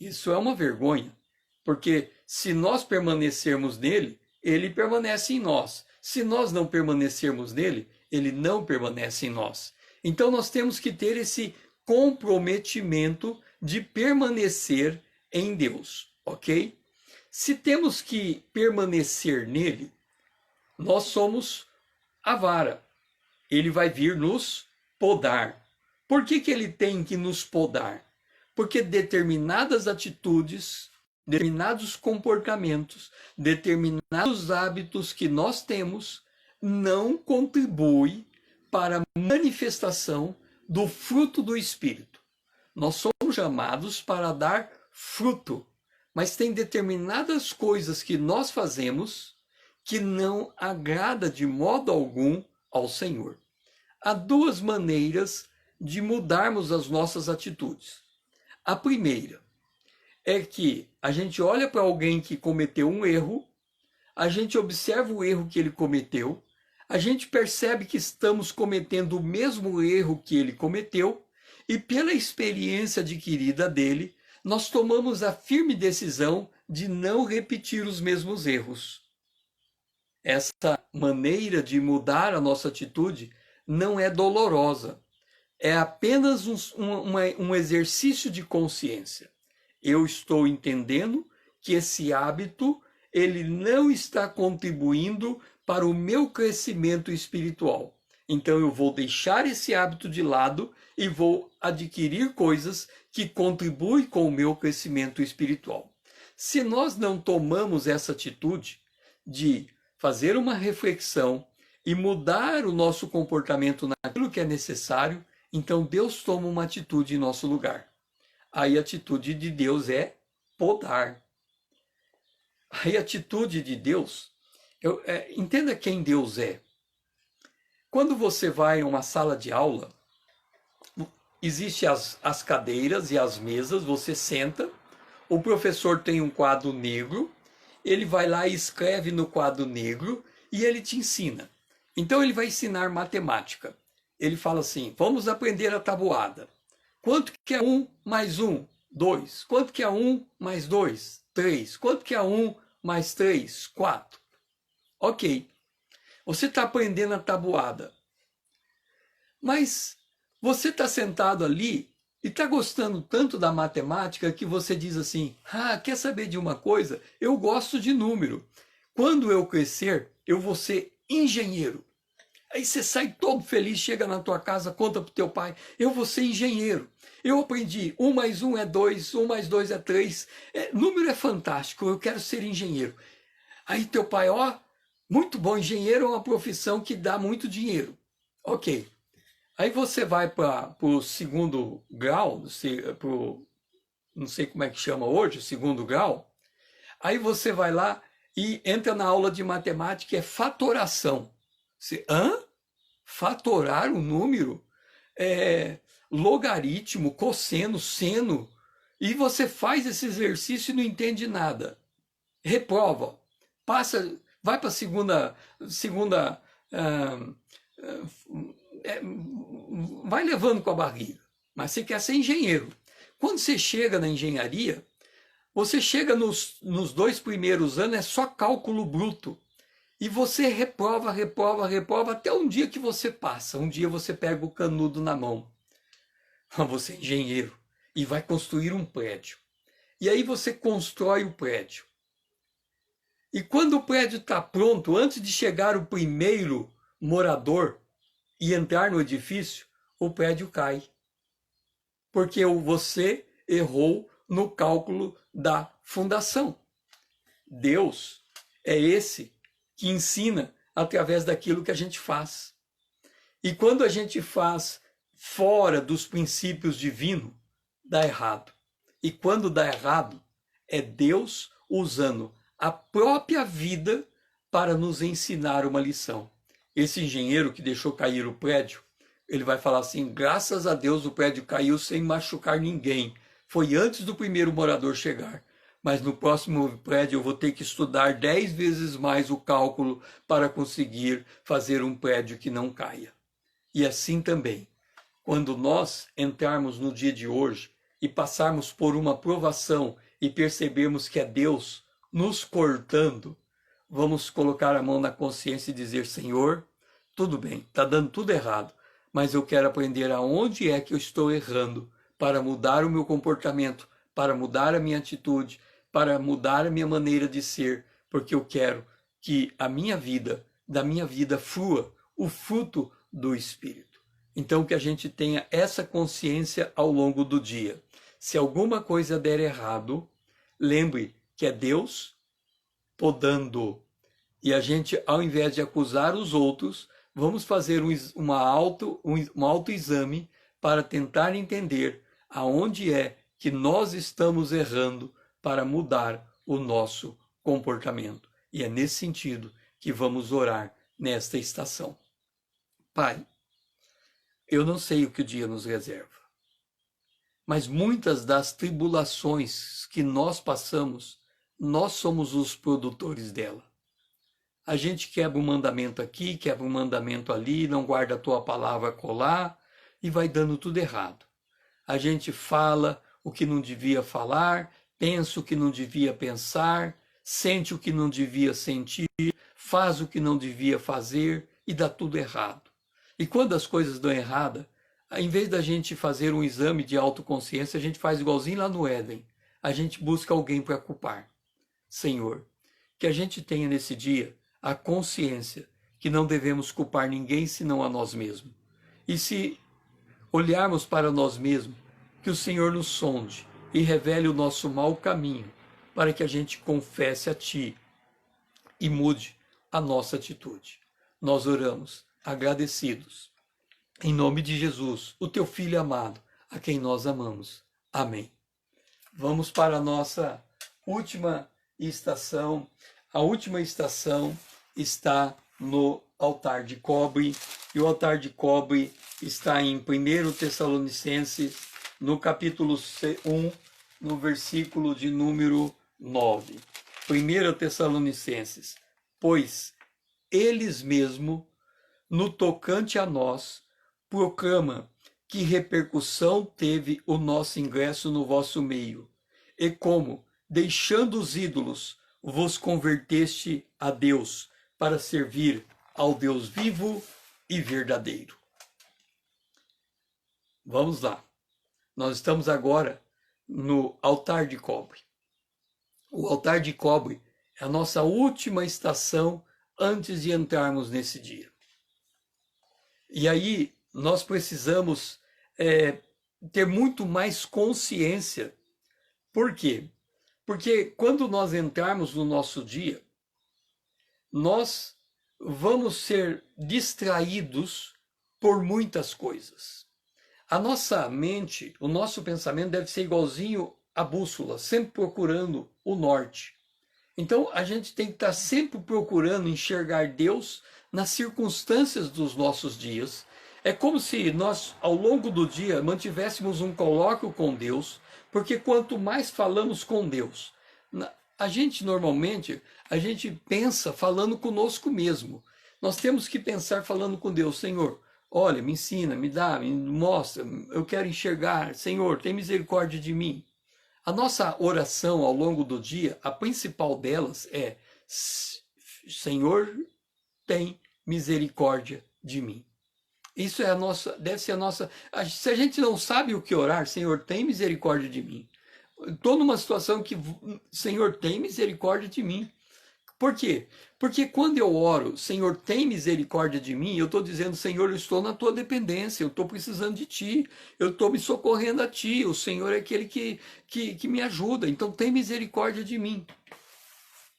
Isso é uma vergonha, porque se nós permanecermos nele, ele permanece em nós. Se nós não permanecermos nele, ele não permanece em nós. Então nós temos que ter esse comprometimento de permanecer em Deus, ok? Se temos que permanecer nele, nós somos a vara. Ele vai vir nos podar. Por que ele tem que nos podar? Porque determinadas atitudes, determinados comportamentos, determinados hábitos que nós temos não contribuem para a manifestação do fruto do Espírito. Nós somos chamados para dar fruto, mas tem determinadas coisas que nós fazemos que não agrada de modo algum ao Senhor. Há duas maneiras de mudarmos as nossas atitudes. A primeira é que a gente olha para alguém que cometeu um erro, a gente observa o erro que ele cometeu, a gente percebe que estamos cometendo o mesmo erro que ele cometeu, e pela experiência adquirida dele, nós tomamos a firme decisão de não repetir os mesmos erros. Essa maneira de mudar a nossa atitude não é dolorosa. É apenas um exercício de consciência. Eu estou entendendo que esse hábito ele não está contribuindo para o meu crescimento espiritual. Então eu vou deixar esse hábito de lado e vou adquirir coisas que contribuem com o meu crescimento espiritual. Se nós não tomamos essa atitude de fazer uma reflexão e mudar o nosso comportamento naquilo que é necessário, então Deus toma uma atitude em nosso lugar. Aí a atitude de Deus é podar. Aí a atitude de Deus, entenda quem Deus é. Quando você vai a uma sala de aula, existem as cadeiras e as mesas, você senta, o professor tem um quadro negro, ele vai lá e escreve no quadro negro e ele te ensina. Então ele vai ensinar matemática. Ele fala assim, vamos aprender a tabuada. Quanto que é 1 mais 1? 2. Quanto que é 1 mais 2? 3. Quanto que é 1 mais 3? 4. Ok. Você está aprendendo a tabuada. Mas você está sentado ali e está gostando tanto da matemática que você diz assim, quer saber de uma coisa? Eu gosto de número. Quando eu crescer, eu vou ser engenheiro. Aí você sai todo feliz, chega na tua casa, conta pro teu pai, eu vou ser engenheiro. Eu aprendi, 1 mais 1 é 2, 1 mais 2 é 3. Número é fantástico, eu quero ser engenheiro. Aí teu pai, muito bom, engenheiro é uma profissão que dá muito dinheiro. Ok. Aí você vai para o segundo grau, não sei como é que chama hoje, o segundo grau. Aí você vai lá e entra na aula de matemática, é fatoração. Você, fatorar um número? Logaritmo, cosseno, seno. E você faz esse exercício e não entende nada. Reprova. Passa, vai para a segunda vai levando com a barriga. Mas você quer ser engenheiro. Quando você chega na engenharia, você chega nos 2 primeiros anos, é só cálculo bruto. E você reprova até um dia que você passa. Um dia você pega o canudo na mão. Você é engenheiro e vai construir um prédio. E aí você constrói o prédio. E quando o prédio está pronto, antes de chegar o primeiro morador e entrar no edifício, o prédio cai. Porque você errou no cálculo da fundação. Deus é esse que ensina através daquilo que a gente faz. E quando a gente faz fora dos princípios divinos, dá errado. E quando dá errado, é Deus usando a própria vida para nos ensinar uma lição. Esse engenheiro que deixou cair o prédio, ele vai falar assim, graças a Deus o prédio caiu sem machucar ninguém. Foi antes do primeiro morador chegar. Mas no próximo prédio eu vou ter que estudar 10 vezes mais o cálculo para conseguir fazer um prédio que não caia. E assim também, quando nós entrarmos no dia de hoje e passarmos por uma provação e percebermos que é Deus nos cortando, vamos colocar a mão na consciência e dizer, Senhor, tudo bem, está dando tudo errado, mas eu quero aprender aonde é que eu estou errando para mudar o meu comportamento, para mudar a minha atitude, para mudar a minha maneira de ser, porque eu quero que da minha vida, flua o fruto do Espírito. Então, que a gente tenha essa consciência ao longo do dia. Se alguma coisa der errado, lembre que é Deus podando. E a gente, ao invés de acusar os outros, vamos fazer um autoexame para tentar entender aonde é que nós estamos errando para mudar o nosso comportamento. E é nesse sentido que vamos orar nesta estação. Pai, eu não sei o que o dia nos reserva, mas muitas das tribulações que nós passamos, nós somos os produtores dela. A gente quebra um mandamento aqui, quebra um mandamento ali, não guarda a tua palavra colar e vai dando tudo errado. A gente fala o que não devia falar, pensa o que não devia pensar, sente o que não devia sentir, faz o que não devia fazer e dá tudo errado. E quando as coisas dão errada, em vez da gente fazer um exame de autoconsciência, a gente faz igualzinho lá no Éden. A gente busca alguém para culpar. Senhor, que a gente tenha nesse dia a consciência que não devemos culpar ninguém senão a nós mesmos. E se olharmos para nós mesmos, que o Senhor nos sonde e revele o nosso mau caminho, para que a gente confesse a Ti e mude a nossa atitude. Nós oramos agradecidos. Em nome de Jesus, o Teu Filho amado, a quem nós amamos. Amém. Vamos para a nossa última estação. A última estação está no altar de cobre, e o altar de cobre está em 1 Tessalonicenses, no capítulo 1, no versículo de número 9. 1 Tessalonicenses, pois eles mesmo, no tocante a nós, proclama que repercussão teve o nosso ingresso no vosso meio, e como, deixando os ídolos, vos converteste a Deus, para servir ao Deus vivo e verdadeiro. Vamos lá. Nós estamos agora no altar de cobre. O altar de cobre é a nossa última estação antes de entrarmos nesse dia. E aí nós precisamos ter muito mais consciência. Por quê? Porque quando nós entrarmos no nosso dia, nós vamos ser distraídos por muitas coisas. A nossa mente, o nosso pensamento deve ser igualzinho à bússola, sempre procurando o norte. Então a gente tem que estar sempre procurando enxergar Deus nas circunstâncias dos nossos dias. É como se nós, ao longo do dia, mantivéssemos um colóquio com Deus, porque quanto mais falamos com Deus, a gente normalmente, a gente pensa falando conosco mesmo. Nós temos que pensar falando com Deus. Senhor, olha, me ensina, me dá, me mostra, eu quero enxergar. Senhor, tem misericórdia de mim. A nossa oração ao longo do dia, a principal delas é: Senhor, tem misericórdia de mim. Isso é a nossa, deve ser a nossa. Se a gente não sabe o que orar, Senhor, tem misericórdia de mim. Estou numa situação que, Senhor, tem misericórdia de mim. Por quê? Porque quando eu oro, Senhor, tem misericórdia de mim, eu estou dizendo, Senhor, eu estou na tua dependência, eu estou precisando de ti, eu estou me socorrendo a ti, o Senhor é aquele que me ajuda, então tem misericórdia de mim.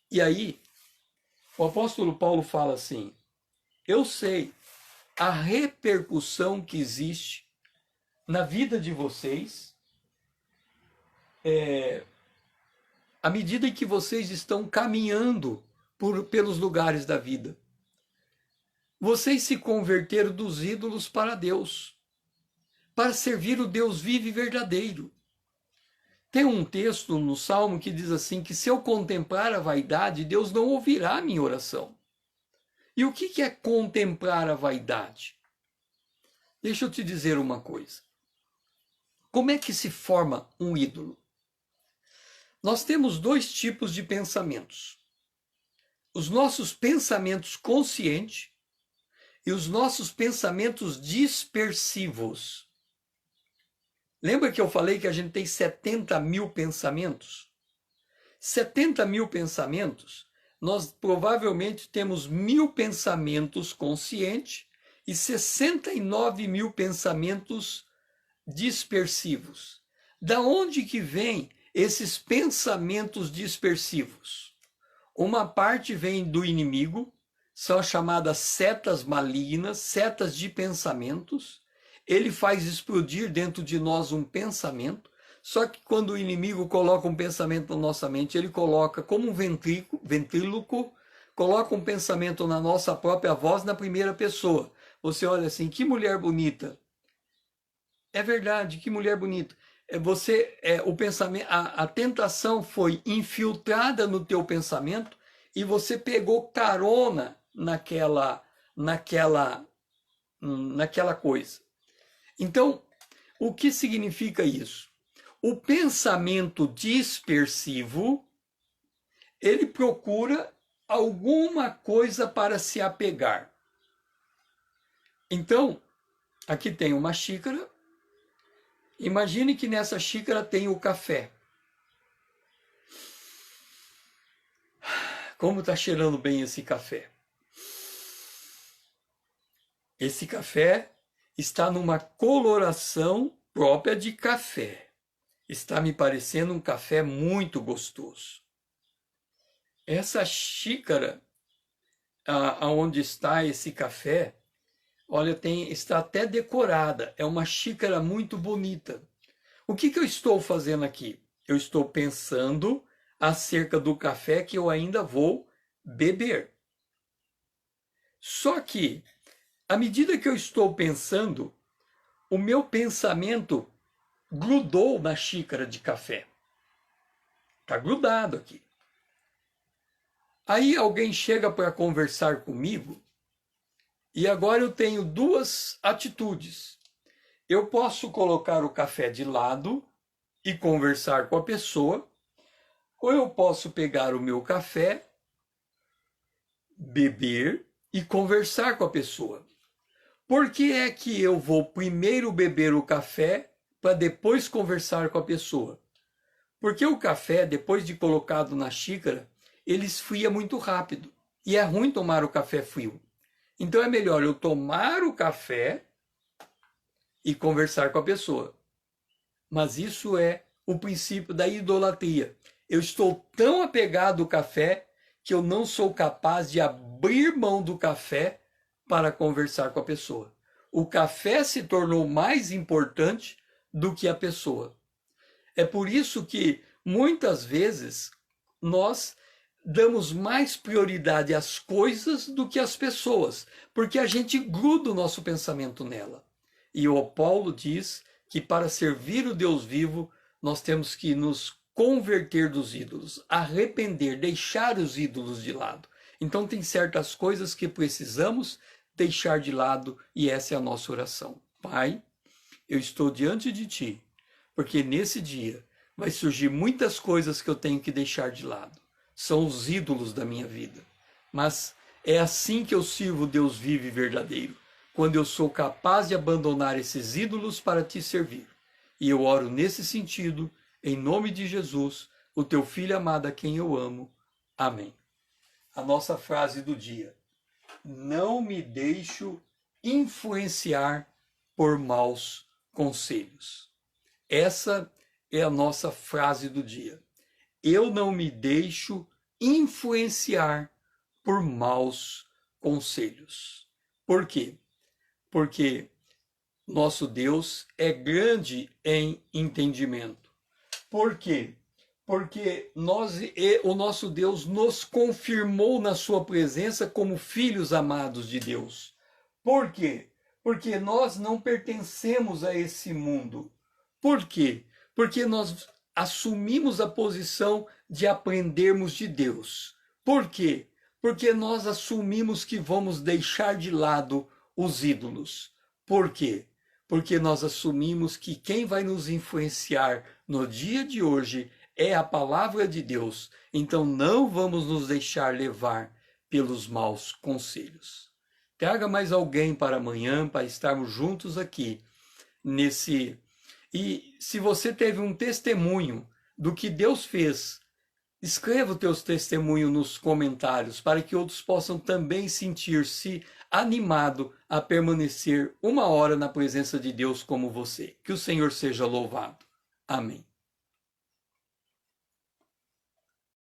E aí, o apóstolo Paulo fala assim: eu sei a repercussão que existe na vida de vocês, à medida em que vocês estão caminhando pelos lugares da vida. Vocês se converteram dos ídolos para Deus, para servir o Deus vivo e verdadeiro. Tem um texto no Salmo que diz assim, que se eu contemplar a vaidade, Deus não ouvirá a minha oração. E o que é contemplar a vaidade? Deixa eu te dizer uma coisa. Como é que se forma um ídolo? Nós temos dois tipos de pensamentos. Os nossos pensamentos conscientes e os nossos pensamentos dispersivos. Lembra que eu falei que a gente tem 70 mil pensamentos? 70 mil pensamentos, nós provavelmente temos 1000 pensamentos conscientes e 69 mil pensamentos dispersivos. Da onde que vêm esses pensamentos dispersivos? Uma parte vem do inimigo, são chamadas setas malignas, setas de pensamentos. Ele faz explodir dentro de nós um pensamento, só que quando o inimigo coloca um pensamento na nossa mente, ele coloca como um ventríloco, coloca um pensamento na nossa própria voz na primeira pessoa. Você olha assim, que mulher bonita. É verdade, que mulher bonita. O pensamento, a tentação foi infiltrada no teu pensamento e você pegou carona naquela coisa. Então, o que significa isso? O pensamento dispersivo, ele procura alguma coisa para se apegar. Então, aqui tem uma xícara. Imagine que nessa xícara tem o café. Como está cheirando bem esse café? Esse café está numa coloração própria de café. Está me parecendo um café muito gostoso. Essa xícara, aonde está esse café, olha, está até decorada. É uma xícara muito bonita. O que eu estou fazendo aqui? Eu estou pensando acerca do café que eu ainda vou beber. Só que, à medida que eu estou pensando, o meu pensamento grudou na xícara de café. Está grudado aqui. Aí alguém chega para conversar comigo e agora eu tenho duas atitudes. Eu posso colocar o café de lado e conversar com a pessoa, ou eu posso pegar o meu café, beber e conversar com a pessoa. Por que é que eu vou primeiro beber o café para depois conversar com a pessoa? Porque o café, depois de colocado na xícara, ele esfria muito rápido. E é ruim tomar o café frio. Então é melhor eu tomar o café e conversar com a pessoa. Mas isso é o princípio da idolatria. Eu estou tão apegado ao café que eu não sou capaz de abrir mão do café para conversar com a pessoa. O café se tornou mais importante do que a pessoa. É por isso que muitas vezes nós damos mais prioridade às coisas do que às pessoas, porque a gente gruda o nosso pensamento nela. E o Paulo diz que para servir o Deus vivo, nós temos que nos converter dos ídolos, arrepender, deixar os ídolos de lado. Então tem certas coisas que precisamos deixar de lado e essa é a nossa oração. Pai, eu estou diante de Ti, porque nesse dia vai surgir muitas coisas que eu tenho que deixar de lado. São os ídolos da minha vida. Mas é assim que eu sirvo o Deus vivo e verdadeiro, quando eu sou capaz de abandonar esses ídolos para Te servir. E eu oro nesse sentido, em nome de Jesus, o Teu Filho amado a quem eu amo. Amém. A nossa frase do dia: não me deixo influenciar por maus conselhos. Essa é a nossa frase do dia. Eu não me deixo influenciar por maus conselhos. Por quê? Porque nosso Deus é grande em entendimento. Por quê? Porque o nosso Deus nos confirmou na sua presença como filhos amados de Deus. Por quê? Porque nós não pertencemos a esse mundo. Por quê? Porque nós assumimos a posição de aprendermos de Deus. Por quê? Porque nós assumimos que vamos deixar de lado os ídolos. Por quê? Porque nós assumimos que quem vai nos influenciar no dia de hoje é a palavra de Deus. Então não vamos nos deixar levar pelos maus conselhos. Traga mais alguém para amanhã, para estarmos juntos aqui nesse. E se você teve um testemunho do que Deus fez, escreva o teu testemunho nos comentários para que outros possam também sentir-se animado a permanecer 1 hora na presença de Deus como você. Que o Senhor seja louvado. Amém.